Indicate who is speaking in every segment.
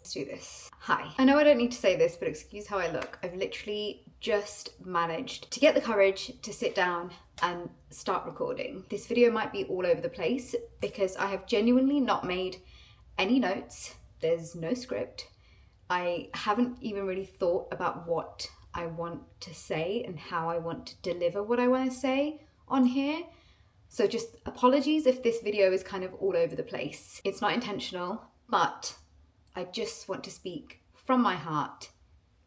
Speaker 1: Let's do this. Hi. I know I don't need to say this, but excuse how I look. I've literally just managed to get the courage to sit down and start recording. This video might be all over the place because I have genuinely not made any notes. There's no script. I haven't even really thought about what I want to say and how I want to deliver what I want to say on here. So just apologies if this video is kind of all over the place. It's not intentional, but I just want to speak from my heart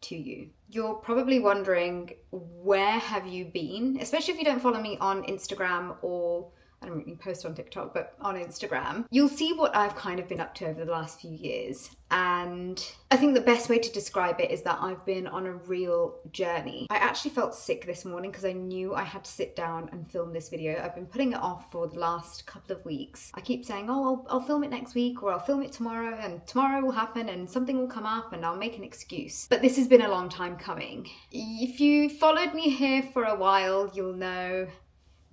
Speaker 1: to you. You're probably wondering, where have you been? Especially if you don't follow me on Instagram, or I don't really post on TikTok, but on Instagram. You'll see what I've kind of been up to over the last few years. And I think the best way to describe it is that I've been on a real journey. I actually felt sick this morning because I knew I had to sit down and film this video. I've been putting it off for the last couple of weeks. I keep saying, oh, I'll film it next week, or I'll film it tomorrow, and tomorrow will happen and something will come up and I'll make an excuse. But this has been a long time coming. If you followed me here for a while, you'll know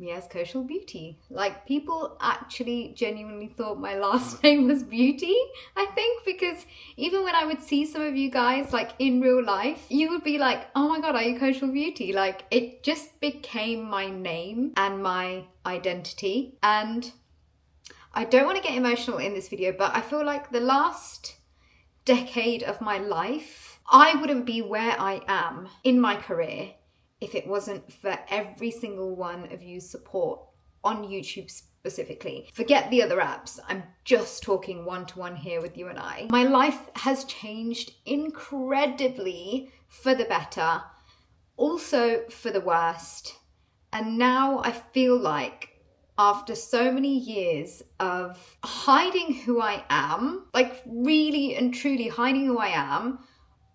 Speaker 1: me as Kaushal Beauty. Like, people actually genuinely thought my last name was Beauty, I think, because even when I would see some of you guys like in real life, you would be like, oh my god, are you Kaushal Beauty? Like, it just became my name and my identity. And I don't want to get emotional in this video, but I feel like the last decade of my life, I wouldn't be where I am in my career if it wasn't for every single one of you's support on YouTube specifically. Forget the other apps, I'm just talking one-to-one here with you and I. My life has changed incredibly for the better, also for the worst. And now I feel like after so many years of hiding who I am, like really and truly hiding who I am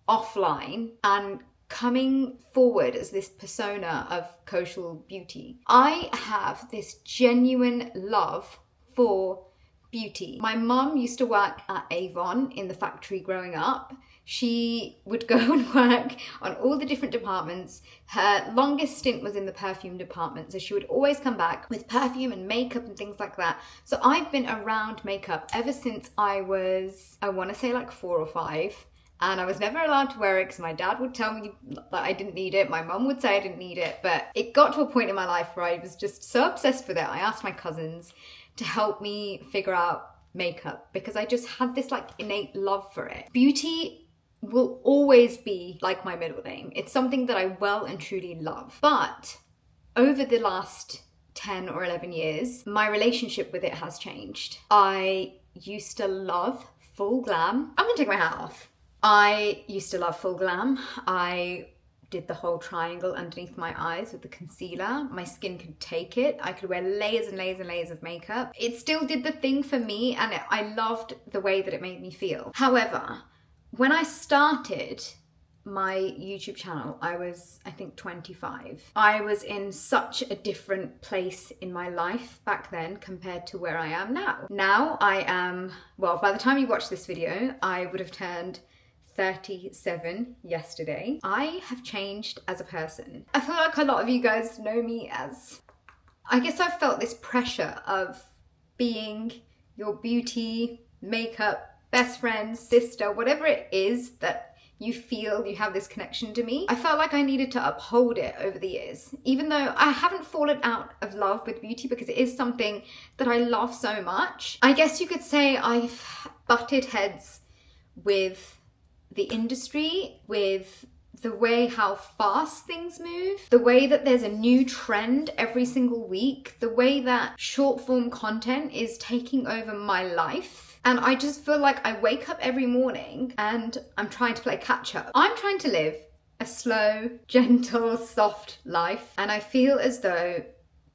Speaker 1: offline and coming forward as this persona of Kaushal Beauty, I have this genuine love for beauty. My mum used to work at Avon in the factory growing up. She would go and work on all the different departments. Her longest stint was in the perfume department, so she would always come back with perfume and makeup and things like that. So I've been around makeup ever since I was, I want to say like 4 or 5. And I was never allowed to wear it because my dad would tell me that I didn't need it. My mum would say I didn't need it. But it got to a point in my life where I was just so obsessed with it. I asked my cousins to help me figure out makeup because I just had this like innate love for it. Beauty will always be like my middle name. It's something that I well and truly love. But over the last 10 or 11 years, my relationship with it has changed. I used to love full glam. I'm gonna take my hat off. I used to love full glam. I did the whole triangle underneath my eyes with the concealer. My skin could take it. I could wear layers and layers and layers of makeup. It still did the thing for me, and I loved the way that it made me feel. However, when I started my YouTube channel, I was, I think, 25. I was in such a different place in my life back then compared to where I am now. Now I am, well, by the time you watch this video, I would have turned 37 yesterday. I have changed as a person. I feel like a lot of you guys know me as, I guess I've felt this pressure of being your beauty, makeup, best friend, sister, whatever it is that you feel you have this connection to me. I felt like I needed to uphold it over the years, even though I haven't fallen out of love with beauty because it is something that I love so much. I guess you could say I've butted heads with the industry, with the way how fast things move, the way that there's a new trend every single week, the way that short form content is taking over my life. And I just feel like I wake up every morning and I'm trying to play catch up. I'm trying to live a slow, gentle, soft life. And I feel as though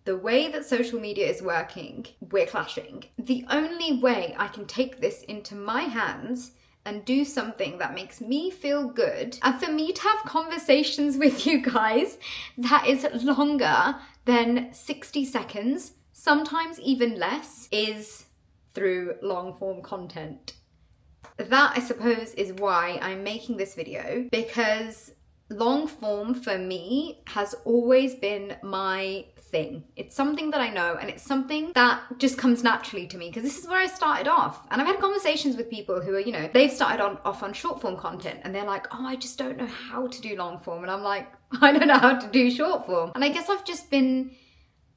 Speaker 1: the way that social media is working, we're clashing. The only way I can take this into my hands and do something that makes me feel good, and for me to have conversations with you guys that is longer than 60 seconds, sometimes even less, is through long form content. That, I suppose, is why I'm making this video, because long form for me has always been my thing. It's something that I know, and it's something that just comes naturally to me because this is where I started off. And I've had conversations with people who are, they've started off on short form content, and they're like, oh, I just don't know how to do long form. And I'm like, I don't know how to do short form. And I guess I've just been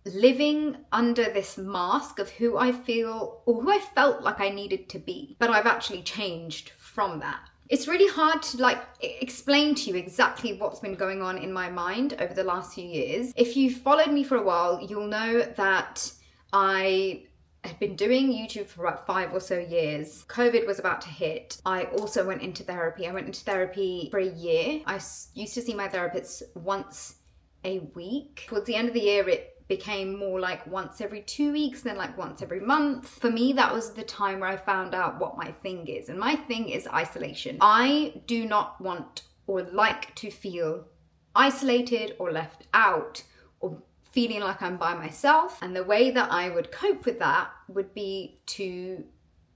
Speaker 1: living under this mask of who I feel, or who I felt like I needed to be. But I've actually changed from that. It's really hard to explain to you exactly what's been going on in my mind over the last few years. If you've followed me for a while, you'll know that I had been doing YouTube for about 5 or so years. COVID was about to hit. I also went into therapy. I went into therapy for a year. I used to see my therapist once a week. Towards the end of the year, it became more like once every 2 weeks, then like once every month. For me, that was the time where I found out what my thing is. And my thing is isolation. I do not want or like to feel isolated or left out or feeling like I'm by myself. And the way that I would cope with that would be to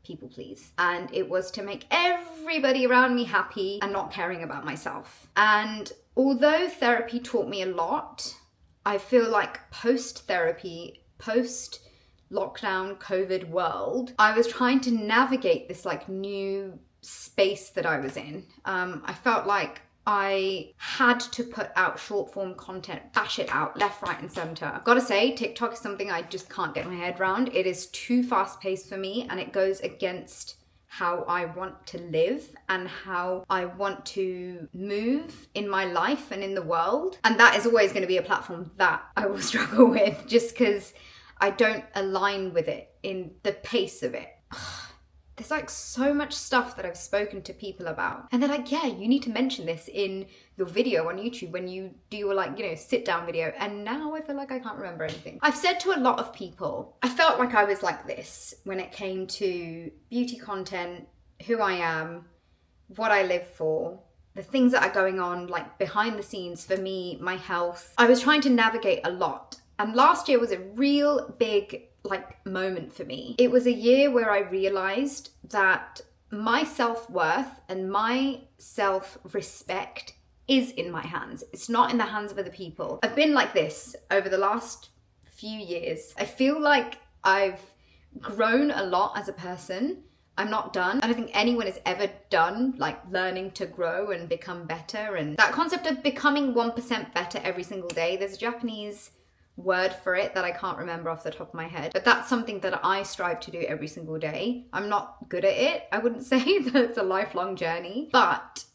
Speaker 1: people please. And it was to make everybody around me happy and not caring about myself. And although therapy taught me a lot, I feel like post-therapy, post-lockdown COVID world, I was trying to navigate this new space that I was in. I felt like I had to put out short form content, bash it out left, right and center. I've got to say, TikTok is something I just can't get my head around. It is too fast paced for me, and it goes against how I want to live and how I want to move in my life and in the world. And that is always going to be a platform that I will struggle with, just because I don't align with it in the pace of it. There's so much stuff that I've spoken to people about, and they're like, yeah, you need to mention this in your video on YouTube when you do your sit down video. And now I feel like I can't remember anything. I've said to a lot of people, I felt like I was like this when it came to beauty content, who I am, what I live for, the things that are going on behind the scenes for me, my health. I was trying to navigate a lot. And last year was a real big moment for me. It was a year where I realized that my self-worth and my self-respect is in my hands. It's not in the hands of other people. I've been like this over the last few years. I feel like I've grown a lot as a person. I'm not done. I don't think anyone is ever done learning to grow and become better. And that concept of becoming 1% better every single day, there's a Japanese word for it that I can't remember off the top of my head, but that's something that I strive to do every single day. I'm not good at it. I wouldn't say that it's a lifelong journey, but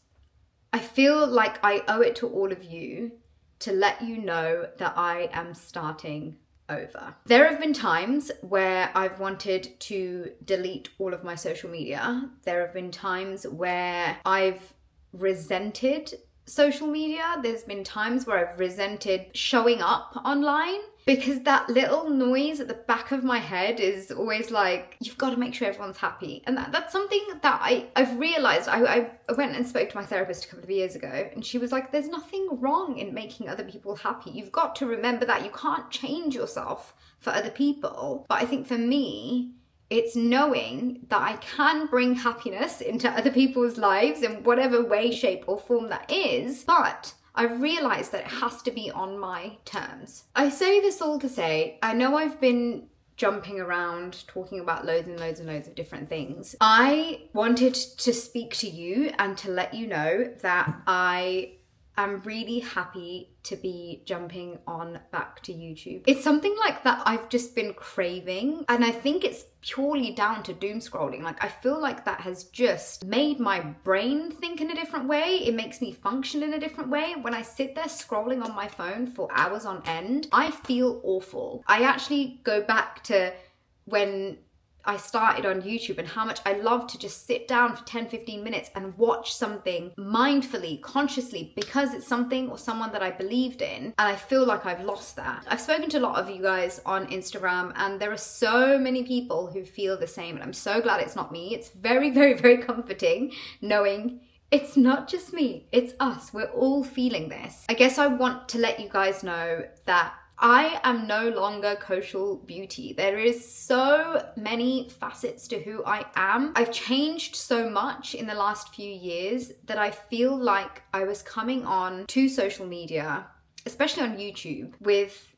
Speaker 1: I feel like I owe it to all of you to let you know that I am starting over. There have been times where I've wanted to delete all of my social media. There have been times where I've resented social media. There's been times where I've resented showing up online, because that little noise at the back of my head is always you've got to make sure everyone's happy. And that's something that I've realized. I went and spoke to my therapist a couple of years ago, and she was like, there's nothing wrong in making other people happy. You've got to remember that you can't change yourself for other people. But I think for me, it's knowing that I can bring happiness into other people's lives in whatever way, shape or form that is, but I've realized that it has to be on my terms. I say this all to say, I know I've been jumping around talking about loads and loads and loads of different things. I wanted to speak to you and to let you know that I am really happy to be jumping on back to YouTube. It's something that I've just been craving, and I think it's purely down to doom scrolling. I feel like that has just made my brain think in a different way. It makes me function in a different way. When I sit there scrolling on my phone for hours on end, I feel awful. I actually go back to when I started on YouTube and how much I love to just sit down for 10-15 minutes and watch something mindfully, consciously, because it's something or someone that I believed in, and I feel like I've lost that. I've spoken to a lot of you guys on Instagram, and there are so many people who feel the same, and I'm so glad it's not me. It's very, very, very comforting knowing it's not just me, it's us. We're all feeling this. I guess I want to let you guys know that I am no longer Kaushal Beauty. There is so many facets to who I am. I've changed so much in the last few years that I feel like I was coming on to social media, especially on YouTube, with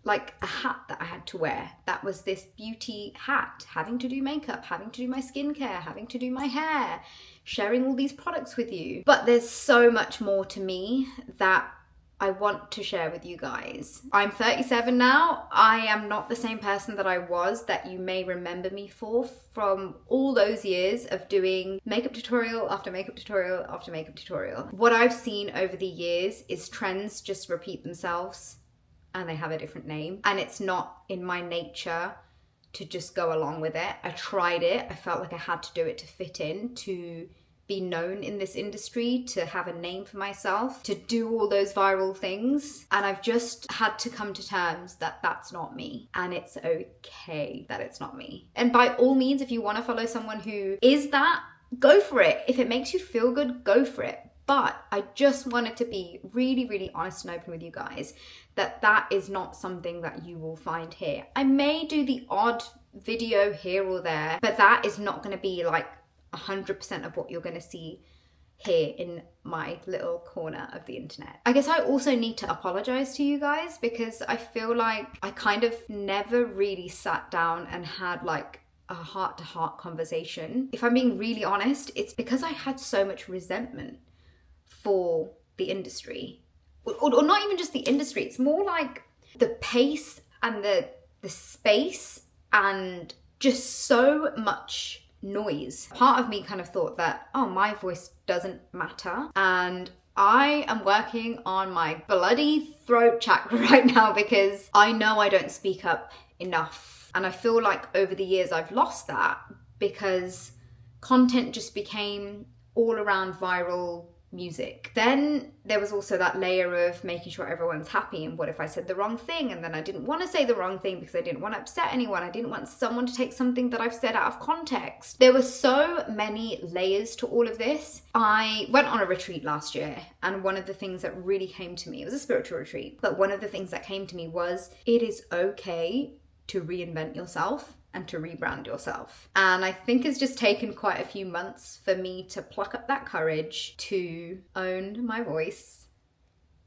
Speaker 1: like a hat that I had to wear. That was this beauty hat, having to do makeup, having to do my skincare, having to do my hair, sharing all these products with you. But there's so much more to me that I want to share with you guys. I'm 37 now. I am not the same person that I was that you may remember me for from all those years of doing makeup tutorial after makeup tutorial after makeup tutorial. What I've seen over the years is trends just repeat themselves and they have a different name. And it's not in my nature to just go along with it. I tried it. I felt like I had to do it to fit in, to be known in this industry, to have a name for myself, to do all those viral things. And I've just had to come to terms that that's not me. And it's okay that it's not me. And by all means, if you want to follow someone who is that, go for it. If it makes you feel good, go for it. But I just wanted to be really, really honest and open with you guys that that is not something that you will find here. I may do the odd video here or there, but that is not going to be like 100% of what you're going to see here in my little corner of the internet. I guess I also need to apologize to you guys because I feel like I kind of never really sat down and had like a heart-to-heart conversation. If I'm being really honest, it's because I had so much resentment for the industry, or not even just the industry. It's more like the pace and the space and just so much noise. Part of me kind of thought that, oh, my voice doesn't matter. And I am working on my bloody throat chakra right now because I know I don't speak up enough. And I feel like over the years I've lost that because content just became all around viral music. Then there was also that layer of making sure everyone's happy, and what if I said the wrong thing, and then I didn't want to say the wrong thing because I didn't want to upset anyone. I didn't want someone to take something that I've said out of context. There were so many layers to all of this. I went on a retreat last year, and one of the things that really came to me, it was a spiritual retreat, but one of the things that came to me was it is okay to reinvent yourself and to rebrand yourself. And I think it's just taken quite a few months for me to pluck up that courage to own my voice,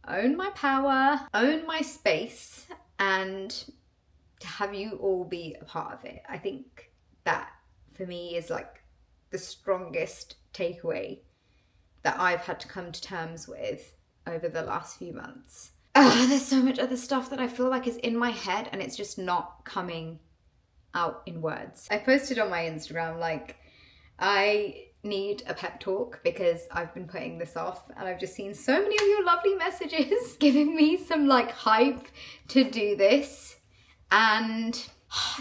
Speaker 1: own my power, own my space, and to have you all be a part of it. I think that for me is like the strongest takeaway that I've had to come to terms with over the last few months. There's so much other stuff that I feel like is in my head and it's just not coming out in words. I posted on my Instagram like I need a pep talk because I've been putting this off and I've just seen so many of your lovely messages giving me some like hype to do this, and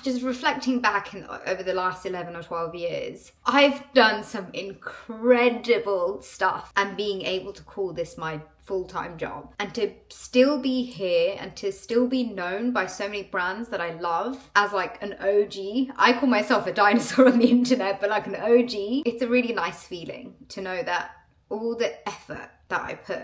Speaker 1: just reflecting back over the last 11 or 12 years, I've done some incredible stuff, and being able to call this my full-time job and to still be here and to still be known by so many brands that I love as like an OG. I call myself a dinosaur on the internet, but like an OG. It's a really nice feeling to know that all the effort that I put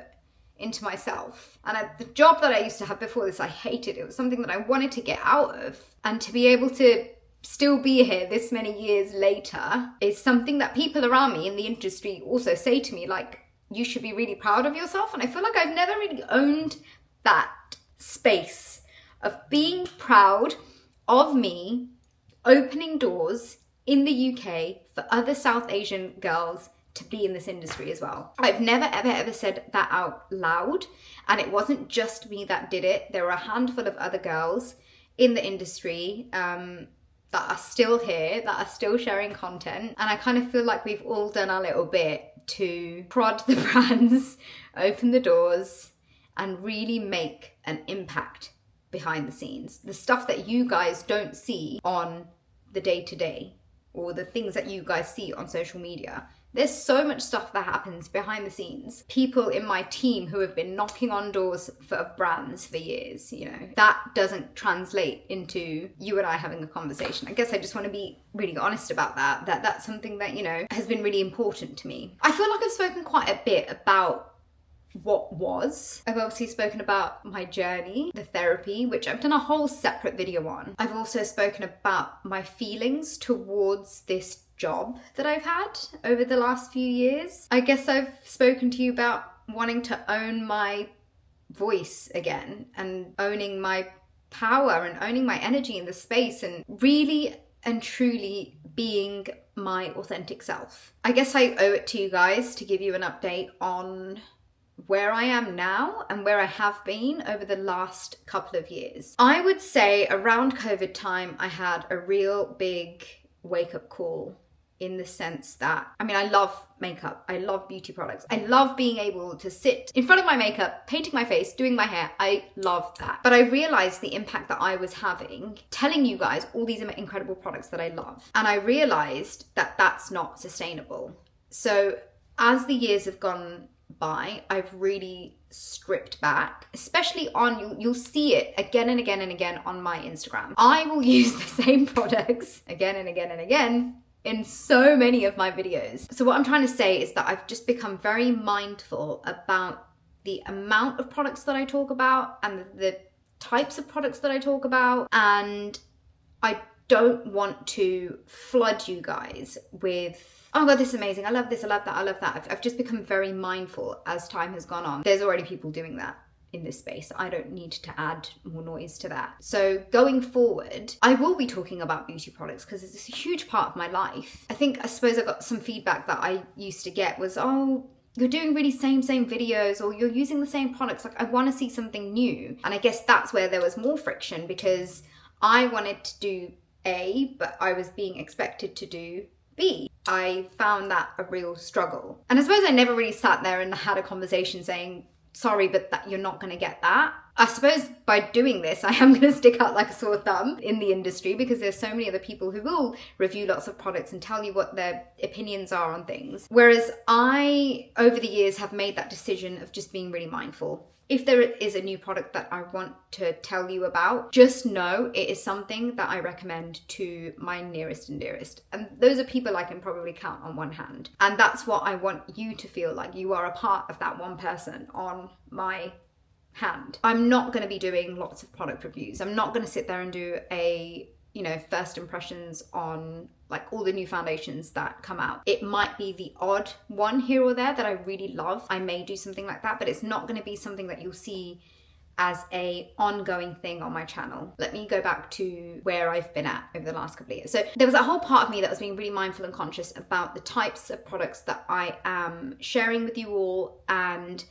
Speaker 1: into myself, and the job that I used to have before this, I hated. It was something that I wanted to get out of, and to be able to still be here this many years later is something that people around me in the industry also say to me, like, you should be really proud of yourself. And I feel like I've never really owned that space of being proud of me opening doors in the UK for other South Asian girls to be in this industry as well. I've never ever said that out loud, and it wasn't just me that did it. There were a handful of other girls in the industry that are still here, that are still sharing content, and I kind of feel like we've all done our little bit to prod the brands, open the doors, and really make an impact behind the scenes. The stuff that you guys don't see on the day-to-day, or the things that you guys see on social media. There's so much stuff that happens behind the scenes. People in my team who have been knocking on doors of brands for years, you know, that doesn't translate into you and I having a conversation. I guess I just want to be really honest about that. That's something that, you know, has been really important to me. I feel like I've spoken quite a bit about what was. I've obviously spoken about my journey, the therapy, which I've done a whole separate video on. I've also spoken about my feelings towards this job that I've had over the last few years. I guess I've spoken to you about wanting to own my voice again and owning my power and owning my energy in the space and really and truly being my authentic self. I guess I owe it to you guys to give you an update on where I am now and where I have been over the last couple of years. I would say around COVID time, I had a real big wake-up call in the sense that, I mean, I love makeup. I love beauty products. I love being able to sit in front of my makeup, painting my face, doing my hair. I love that. But I realized the impact that I was having, telling you guys all these incredible products that I love. And I realized that that's not sustainable. So as the years have gone by, I've really stripped back, especially on, you'll see it again and again and again on my Instagram. I will use the same products again and again and again in so many of my videos. So what I'm trying to say is that I've just become very mindful about the amount of products that I talk about and the types of products that I talk about. And I don't want to flood you guys with, oh God, this is amazing. I love this, I love that, I love that. I've just become very mindful as time has gone on. There's already people doing that in this space. I don't need to add more noise to that. So going forward, I will be talking about beauty products because it's a huge part of my life. I suppose I got some feedback that I used to get was, oh, you're doing really same videos, or you're using the same products. Like, I want to see something new. And I guess that's where there was more friction, because I wanted to do A, but I was being expected to do B. I found that a real struggle. And I suppose I never really sat there and had a conversation saying, sorry, but that you're not going to get that. I suppose by doing this, I am going to stick out like a sore thumb in the industry, because there's so many other people who will review lots of products and tell you what their opinions are on things. Whereas I, over the years, have made that decision of just being really mindful. If there is a new product that I want to tell you about, just know it is something that I recommend to my nearest and dearest. And those are people I can probably count on one hand. And that's what I want you to feel like. You are a part of that one person on my hand. I'm not going to be doing lots of product reviews. I'm not going to sit there and do a, first impressions on like all the new foundations that come out. It might be the odd one here or there that I really love. I may do something like that, but it's not going to be something that you'll see as a ongoing thing on my channel. Let me go back to where I've been at over the last couple of years. So there was a whole part of me that was being really mindful and conscious about the types of products that I am sharing with you all and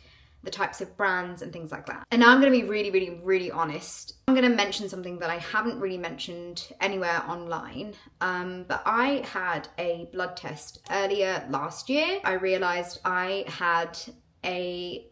Speaker 1: the types of brands and things like that. And now I'm going to be really, really, really honest. I'm going to mention something that I haven't really mentioned anywhere online, but I had a blood test earlier last year. I realized I had a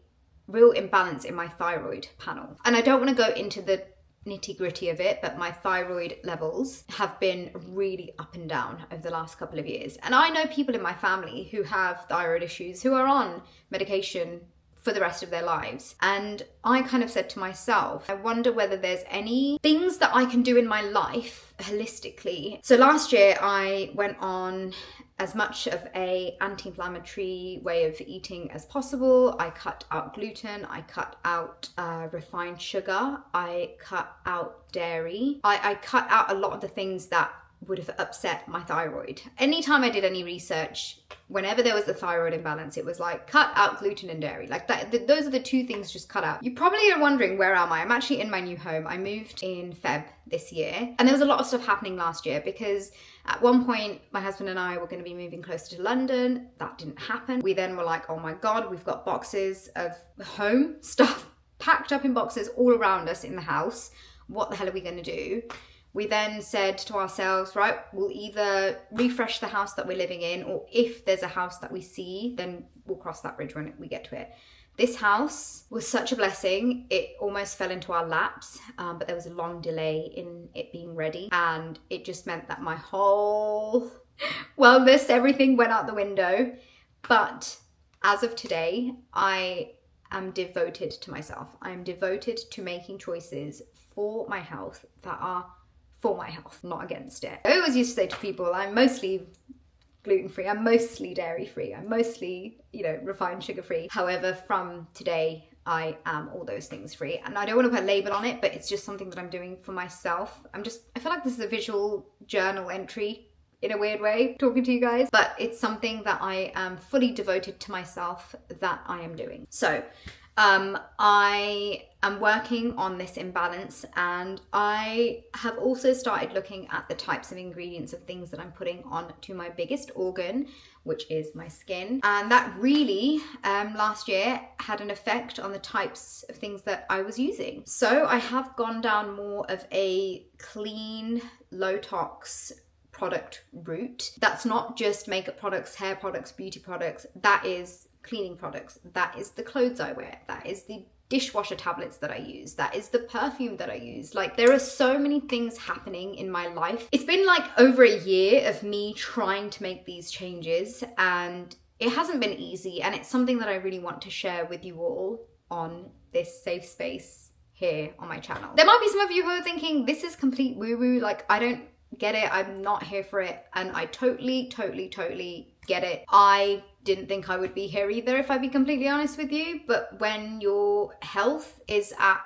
Speaker 1: real imbalance in my thyroid panel. And I don't want to go into the nitty-gritty of it, but my thyroid levels have been really up and down over the last couple of years. And I know people in my family who have thyroid issues who are on medication for the rest of their lives. And I kind of said to myself, I wonder whether there's any things that I can do in my life holistically. So last year I went on as much of a anti-inflammatory way of eating as possible. I cut out gluten, I cut out refined sugar, I cut out dairy. I cut out a lot of the things that would have upset my thyroid. Anytime I did any research, whenever there was a thyroid imbalance, it was like, cut out gluten and dairy. Like that, those are the two things just cut out. You probably are wondering, where am I? I'm actually in my new home. I moved in Feb this year. And there was a lot of stuff happening last year, because at one point, my husband and I were going to be moving closer to London. That didn't happen. We then were like, oh my God, we've got boxes of home stuff packed up in boxes all around us in the house. What the hell are we going to do? We then said to ourselves, right, we'll either refresh the house that we're living in, or if there's a house that we see, then we'll cross that bridge when we get to it. This house was such a blessing. It almost fell into our laps, but there was a long delay in it being ready. And it just meant that my whole wellness, everything went out the window. But as of today, I am devoted to myself. I am devoted to making choices for my health that are for my health, not against it. I always used to say to people, I'm mostly gluten-free. I'm mostly dairy-free. I'm mostly, you know, refined sugar-free. However, from today, I am all those things free. And I don't want to put a label on it, but it's just something that I'm doing for myself. I feel like this is a visual journal entry in a weird way, talking to you guys, but it's something that I am fully devoted to myself that I am doing. So I am working on this imbalance, and I have also started looking at the types of ingredients of things that I'm putting on to my biggest organ, which is my skin. And that really, last year, had an effect on the types of things that I was using. So I have gone down more of a clean, low-tox product route. That's not just makeup products, hair products, beauty products. That is cleaning products. That is the clothes I wear. That is the dishwasher tablets that I use. That is the perfume that I use. Like, there are so many things happening in my life. It's been like over a year of me trying to make these changes, and it hasn't been easy, and it's something that I really want to share with you all on this safe space here on my channel. There might be some of you who are thinking, this is complete woo-woo, like I don't get it, I'm not here for it, and I totally get it. I didn't think I would be here either, if I'd be completely honest with you, but when your health is at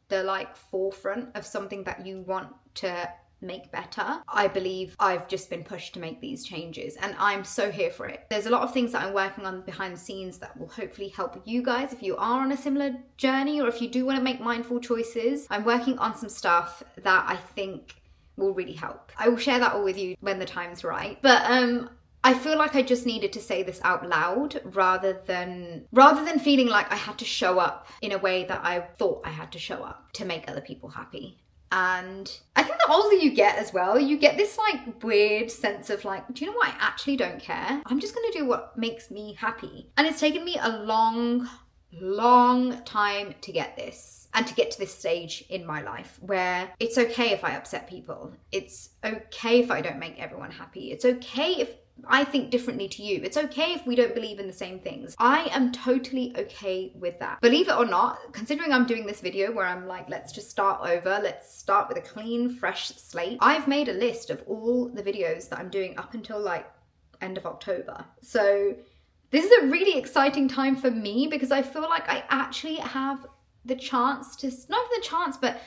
Speaker 1: the like forefront of something that you want to make better, I believe I've just been pushed to make these changes, and I'm so here for it. There's a lot of things that I'm working on behind the scenes that will hopefully help you guys if you are on a similar journey, or if you do want to make mindful choices. I'm working on some stuff that I think will really help. I will share that all with you when the time's right. But I feel like I just needed to say this out loud rather than feeling like I had to show up in a way that I thought I had to show up to make other people happy. And I think the older you get as well, you get this like weird sense of like, do you know what? I actually don't care. I'm just gonna do what makes me happy. And it's taken me a long time to get this. And to get to this stage in my life where it's okay if I upset people. It's okay if I don't make everyone happy. It's okay if I think differently to you. It's okay if we don't believe in the same things. I am totally okay with that. Believe it or not, considering I'm doing this video where I'm like, let's just start over. Let's start with a clean, fresh slate. I've made a list of all the videos that I'm doing up until like end of October. So this is a really exciting time for me because I feel like I actually have the chance to, not even the chance, but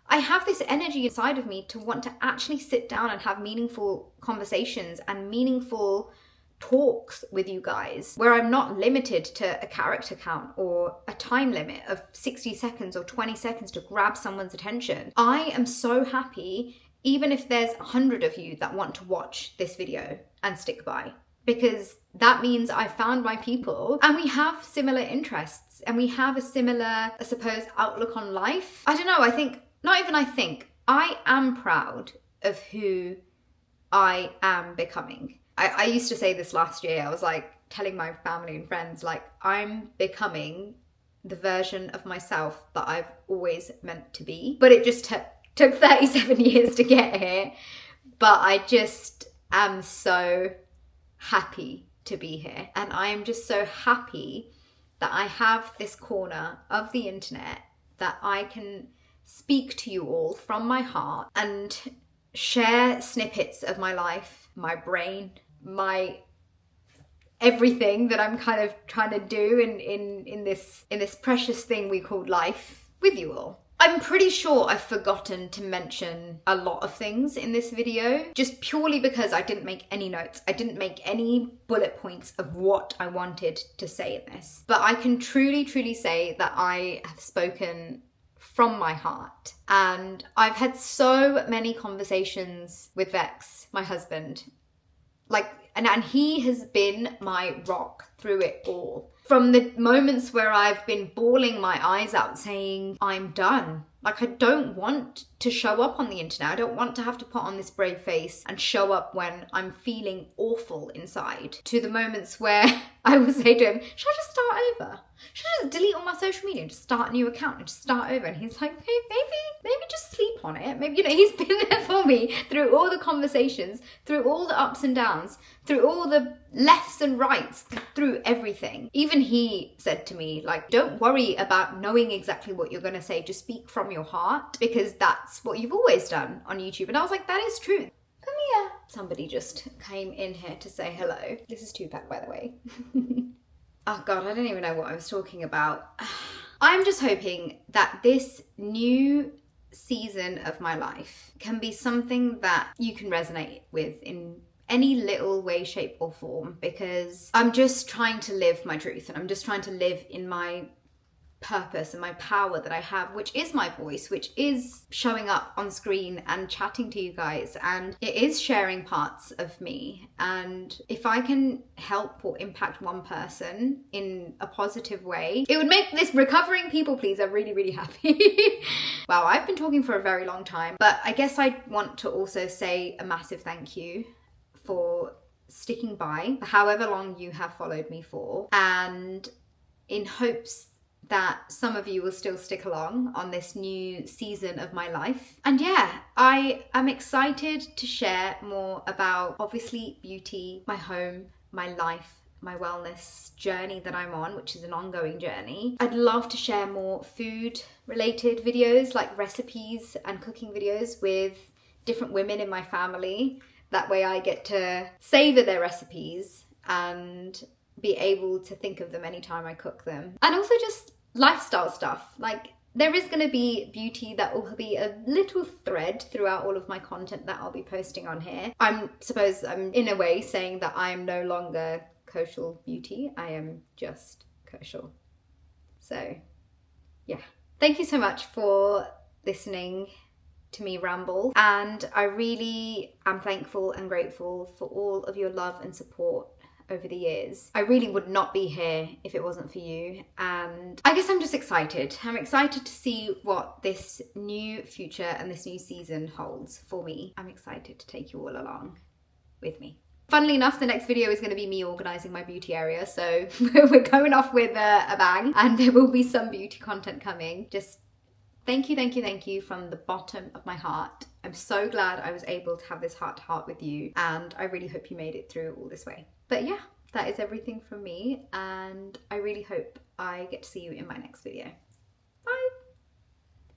Speaker 1: I have this energy inside of me to want to actually sit down and have meaningful conversations and meaningful talks with you guys where I'm not limited to a character count or a time limit of 60 seconds or 20 seconds to grab someone's attention. I am so happy even if there's 100 of you that want to watch this video and stick by, because that means I found my people and we have similar interests and we have a similar, I suppose, outlook on life. I don't know, I am proud of who I am becoming. I used to say this last year. I was like telling my family and friends, like, I'm becoming the version of myself that I've always meant to be. But it just took 37 years to get here. But I just am so happy to be here. And I am just so happy that I have this corner of the internet that I can speak to you all from my heart and share snippets of my life, my brain, my everything that I'm kind of trying to do in this precious thing we call life with you all. I'm pretty sure I've forgotten to mention a lot of things in this video, just purely because I didn't make any notes. I didn't make any bullet points of what I wanted to say in this. But I can truly say that I have spoken from my heart. And I've had so many conversations with Vex, my husband, and he has been my rock through it all. From the moments where I've been bawling my eyes out saying, I'm done. Like, I don't want to show up on the internet. I don't want to have to put on this brave face and show up when I'm feeling awful inside. To the moments where I would say to him, should I just start over? Should I just delete all my social media and just start a new account and just start over? And he's like, maybe just sleep on it. Maybe, he's been there for me through all the conversations, through all the ups and downs, through all the lefts and rights, through everything. Even he said to me, like, don't worry about knowing exactly what you're going to say. Just speak from your heart, because that's what you've always done on YouTube. And I was like, that is true. Come here. Somebody just came in here to say hello. This is Tupac, by the way. Oh God, I don't even know what I was talking about. I'm just hoping that this new season of my life can be something that you can resonate with in any little way, shape or form, because I'm just trying to live my truth, and I'm just trying to live in my purpose and my power that I have, which is my voice, which is showing up on screen and chatting to you guys, and it is sharing parts of me. And if I can help or impact one person in a positive way, it would make this recovering people pleaser really, really happy. Wow, I've been talking for a very long time, but I guess I want to also say a massive thank you for sticking by for however long you have followed me for, and in hopes that some of you will still stick along on this new season of my life. And yeah, I am excited to share more about, obviously, beauty, my home, my life, my wellness journey that I'm on, which is an ongoing journey. I'd love to share more food related videos, like recipes and cooking videos with different women in my family. That way I get to savor their recipes and be able to think of them anytime I cook them. And also just lifestyle stuff. Like, there is going to be beauty that will be a little thread throughout all of my content that I'll be posting on here. I'm in a way saying that I'm no longer Kaushal Beauty. I am just Kaushal. So yeah, thank you so much for listening to me ramble, and I really am thankful and grateful for all of your love and support over the years. I really would not be here if it wasn't for you, and I guess I'm just excited. I'm excited to see what this new future and this new season holds for me. I'm excited to take you all along with me. Funnily enough, the next video is going to be me organising my beauty area, so we're going off with a bang, and there will be some beauty content coming. Just thank you from the bottom of my heart. I'm so glad I was able to have this heart-to-heart with you, and I really hope you made it through all this way. But yeah, that is everything from me, and I really hope I get to see you in my next video. Bye!